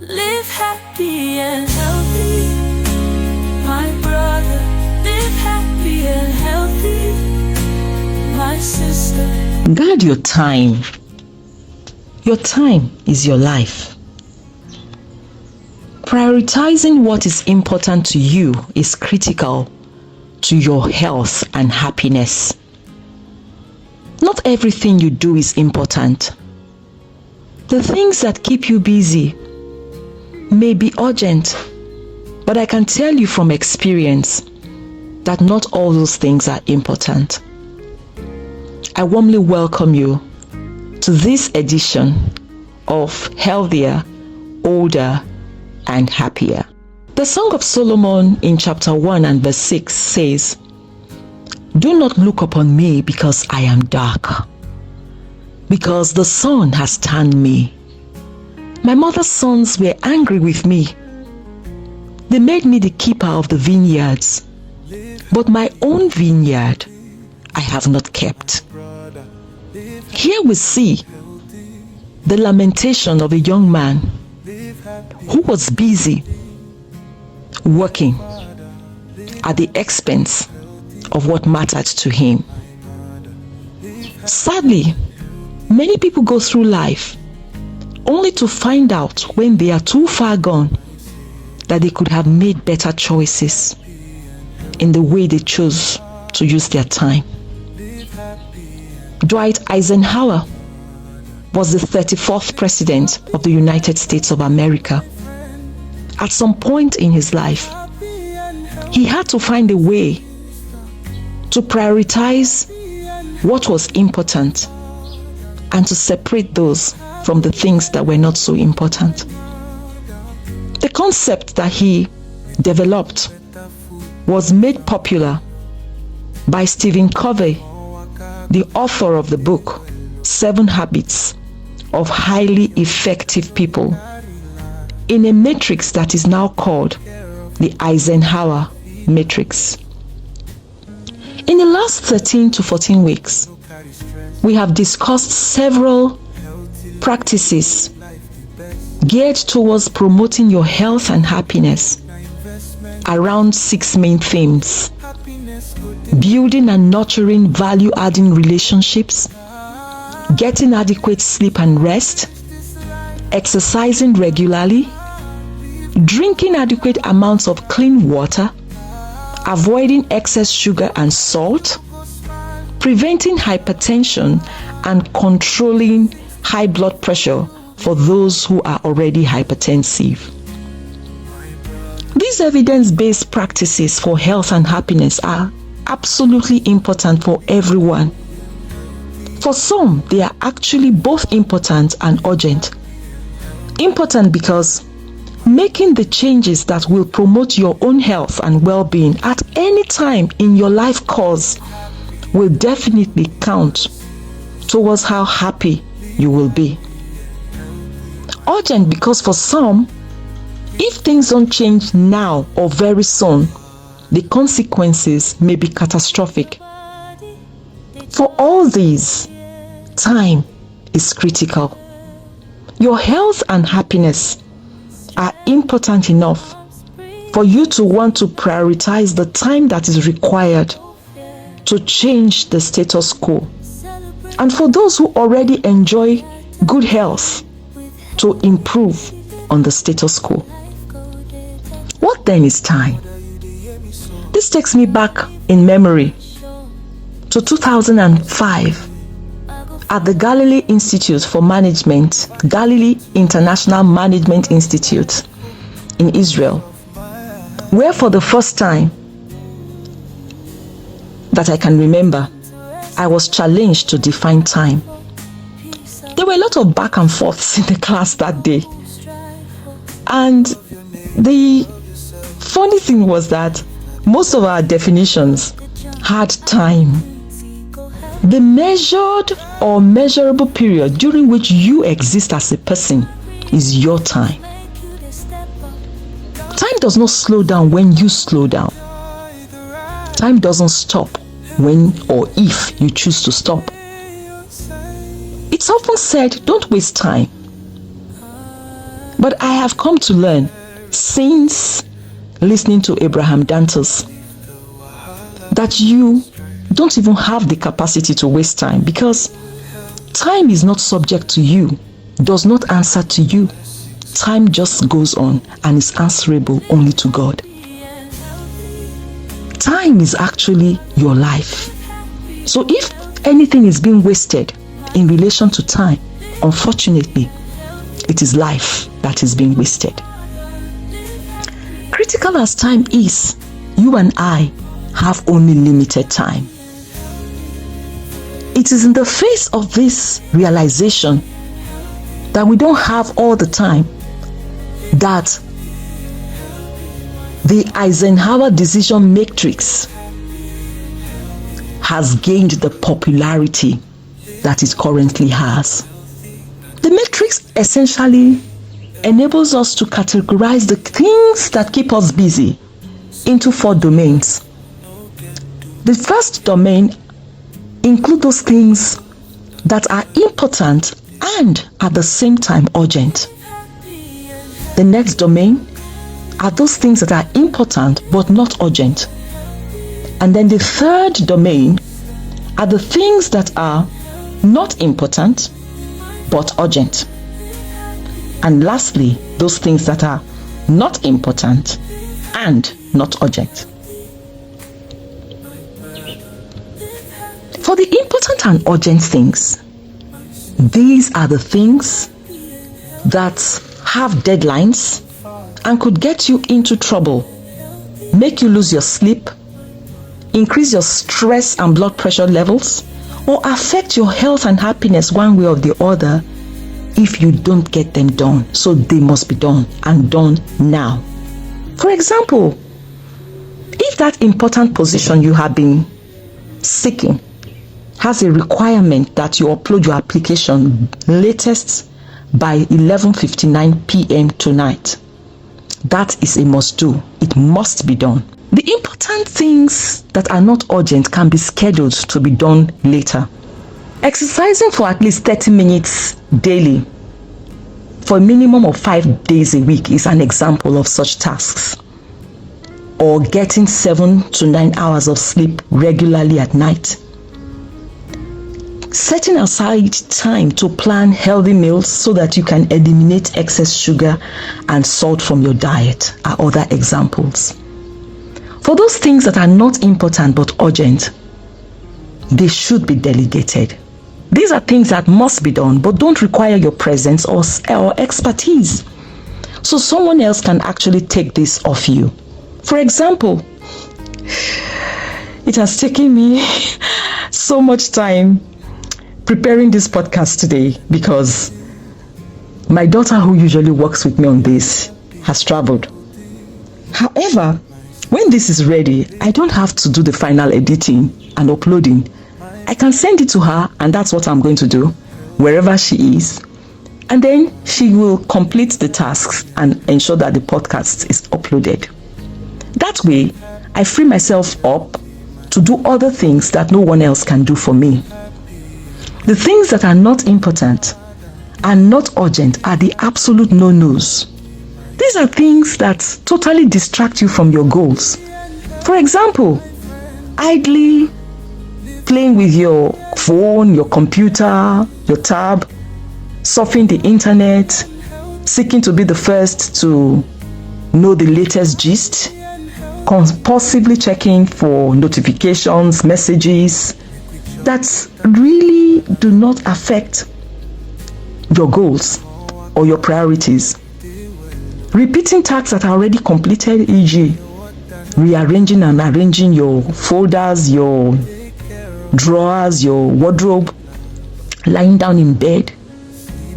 Live happy and healthy, my brother. Live happy and healthy, my sister. Guard your time. Your time is your life. Prioritizing what is important to you is critical to your health and happiness. Not everything you do is important. The things that keep you busy may be urgent, but I can tell you from experience that not all those things are important. I warmly welcome you to this edition of Healthier, Older, and Happier. The Song of Solomon in chapter 1 and verse 6 says, "Do not look upon me because I am dark, because the sun has tanned me. My mother's sons were angry with me. They made me the keeper of the vineyards, but my own vineyard I have not kept." Here we see the lamentation of a young man who was busy working at the expense of what mattered to him. Sadly, many people go through life only to find out when they are too far gone that they could have made better choices in the way they chose to use their time. Dwight Eisenhower was the 34th president of the United States of America. At some point in his life, he had to find a way to prioritize what was important and to separate those from the things that were not so important. The concept that he developed was made popular by Stephen Covey, the author of the book 7 Habits of Highly Effective People, in a matrix that is now called the Eisenhower matrix. In the last 13 to 14 weeks, we have discussed several practices geared towards promoting your health and happiness around 6 main themes: building and nurturing value-adding relationships, getting adequate sleep and rest, exercising regularly, drinking adequate amounts of clean water, avoiding excess sugar and salt, preventing hypertension, and controlling high blood pressure for those who are already hypertensive. These evidence-based practices for health and happiness are absolutely important for everyone. For some, they are actually both important and urgent. Important because making the changes that will promote your own health and well-being at any time in your life course will definitely count towards how happy you will be. Urgent because for some, if things don't change now or very soon, the consequences may be catastrophic. For all these, time is critical. Your health and happiness are important enough for you to want to prioritize the time that is required to change the status quo. And for those who already enjoy good health, to improve on the status quo. What then is time? This takes me back in memory to 2005 at the Galilee Institute for Management, Galilee International Management Institute in Israel, where for the first time that I can remember, I was challenged to define time. There were a lot of back and forths in the class that day. And the funny thing was that most of our definitions had time. The measured or measurable period during which you exist as a person is your time. Time does not slow down when you slow down. Time doesn't stop when or if you choose to stop. It's often said, don't waste time. But I have come to learn since listening to Abraham Dantas that you don't even have the capacity to waste time, because time is not subject to you, does not answer to you. Time just goes on and is answerable only to God. Time is actually your life. So if anything is being wasted in relation to time, unfortunately, it is life that is being wasted. Critical as time is, you and I have only limited time. It is in the face of this realization that we don't have all the time that the Eisenhower decision matrix has gained the popularity that it currently has. The matrix essentially enables us to categorize the things that keep us busy into 4 domains. The first domain includes those things that are important and at the same time urgent. The next domain are those things that are important but not urgent. And then the third domain are the things that are not important but urgent. And lastly, those things that are not important and not urgent. For the important and urgent things, these are the things that have deadlines and could get you into trouble, make you lose your sleep, increase your stress and blood pressure levels, or affect your health and happiness one way or the other if you don't get them done. So they must be done, and done now. For example, if that important position you have been seeking has a requirement that you upload your application latest by 11:59 p.m. tonight, that is a must do. It must be done. The important things that are not urgent can be scheduled to be done later. Exercising for at least 30 minutes daily for a minimum of 5 days a week is an example of such tasks. Or getting 7 to 9 hours of sleep regularly at night. Setting aside time to plan healthy meals so that you can eliminate excess sugar and salt from your diet are other examples. For those things that are not important but urgent, they should be delegated. These are things that must be done but don't require your presence or expertise. So someone else can actually take this off you. For example, it has taken me so much time preparing this podcast today because my daughter, who usually works with me on this, has traveled. However, when this is ready, I don't have to do the final editing and uploading. I can send it to her, and that's what I'm going to do wherever she is. And then she will complete the tasks and ensure that the podcast is uploaded. That way, I free myself up to do other things that no one else can do for me. The things that are not important and not urgent are the absolute no-nos. These are things that totally distract you from your goals. For example, idly playing with your phone, your computer, your tab, surfing the internet, seeking to be the first to know the latest gist, compulsively checking for notifications, messages that really do not affect your goals or your priorities. Repeating tasks that are already completed, e.g., rearranging and arranging your folders, your drawers, your wardrobe, lying down in bed,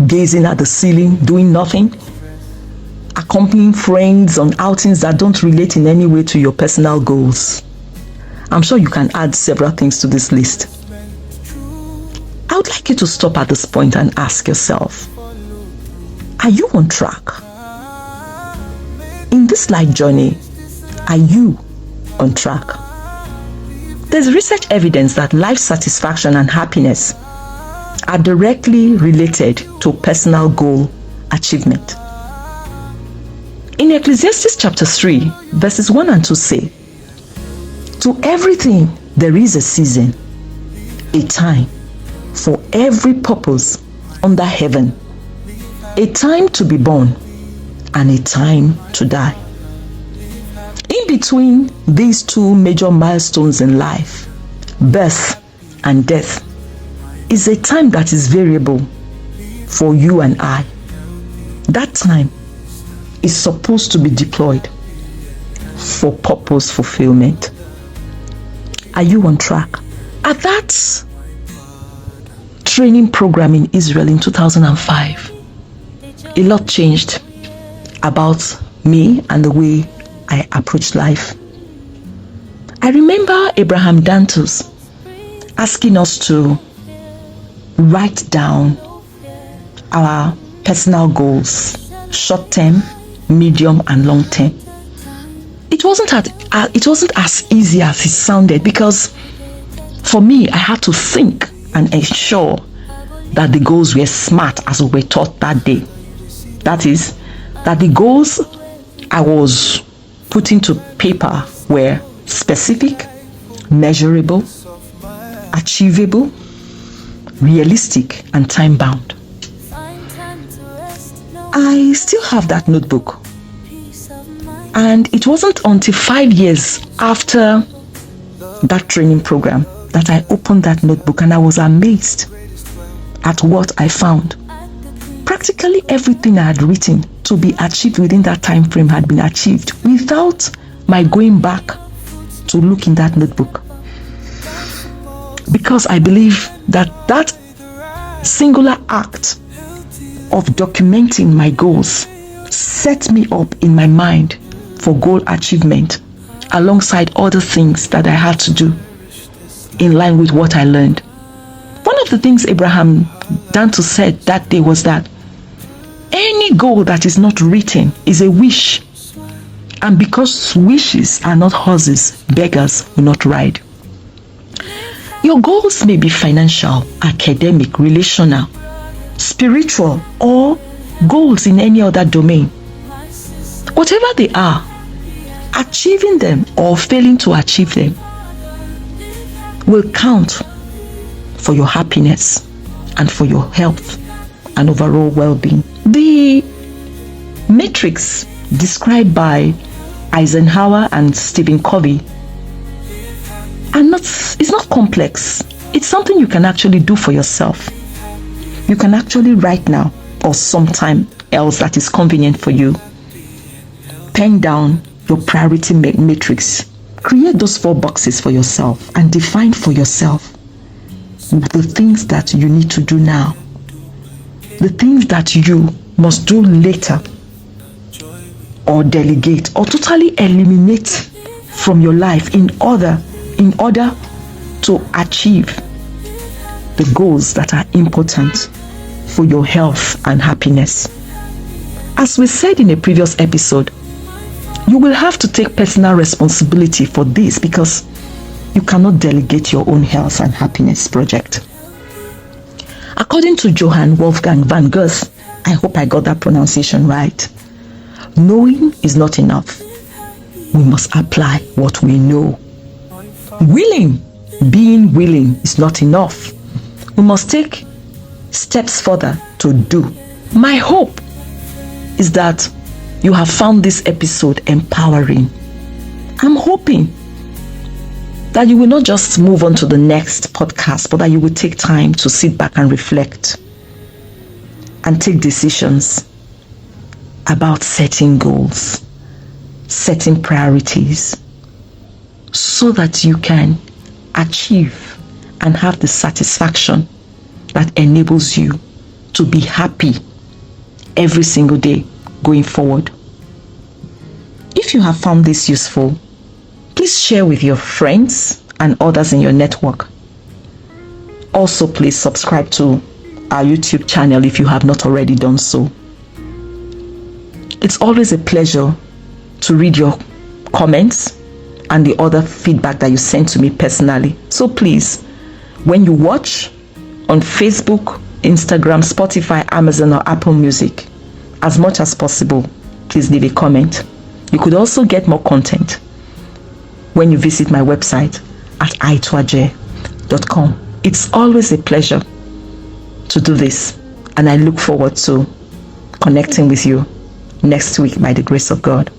gazing at the ceiling, doing nothing, accompanying friends on outings that don't relate in any way to your personal goals. I'm sure you can add several things to this list. I would like you to stop at this point and ask yourself, are you on track? In this life journey, are you on track? There's research evidence that life satisfaction and happiness are directly related to personal goal achievement. In Ecclesiastes chapter 3, verses 1 and 2 say, "To everything there is a season, a time for every purpose under heaven, a time to be born and a time to die." In between these two major milestones in life, birth and death, is a time that is variable for you and I. That time is supposed to be deployed for purpose fulfillment. Are you on track? At that training program in Israel in 2005, a lot changed about me and the way I approach life. I remember Abraham Dantos asking us to write down our personal goals, short term, medium and long term. It wasn't as easy as it sounded, because for me, I had to think and ensure that the goals were smart as we were taught that day. That is, that the goals I was putting to paper were specific, measurable, achievable, realistic, and time-bound. I still have that notebook. And it wasn't until 5 years after that training program that I opened that notebook, and I was amazed at what I found. Practically everything I had written to be achieved within that time frame had been achieved without my going back to look in that notebook. Because I believe that that singular act of documenting my goals set me up in my mind for goal achievement, alongside other things that I had to do in line with what I learned. One of the things Abraham Danto said that day was that any goal that is not written is a wish, and because wishes are not horses, beggars will not ride. Your goals may be financial, academic, relational, spiritual, or goals in any other domain. Whatever they are, achieving them or failing to achieve them will count for your happiness and for your health and overall well-being. The matrix described by Eisenhower and Stephen Covey it's not complex. It's something you can actually do for yourself. You can actually right now or sometime else that is convenient for you, pen down your priority matrix. Create those 4 boxes for yourself and define for yourself the things that you need to do now, the things that you must do later, or delegate or totally eliminate from your life in order to achieve the goals that are important for your health and happiness. As we said in a previous episode, you will have to take personal responsibility for this, because you cannot delegate your own health and happiness project. According to Johann Wolfgang van Goethe, I hope I got that pronunciation right, knowing is not enough. We must apply what we know. Being willing is not enough. We must take steps further to do. My hope is that you have found this episode empowering. I'm hoping that you will not just move on to the next podcast, but that you will take time to sit back and reflect and take decisions about setting goals, setting priorities, so that you can achieve and have the satisfaction that enables you to be happy every single day going forward. If you have found this useful, please share with your friends and others in your network. Also, please subscribe to our YouTube channel if you have not already done so. It's always a pleasure to read your comments and the other feedback that you send to me personally. So please, when you watch on Facebook, Instagram, Spotify, Amazon, or Apple Music, as much as possible, please leave a comment. You could also get more content when you visit my website at itoaje.com. It's always a pleasure to do this, and I look forward to connecting with you next week by the grace of God.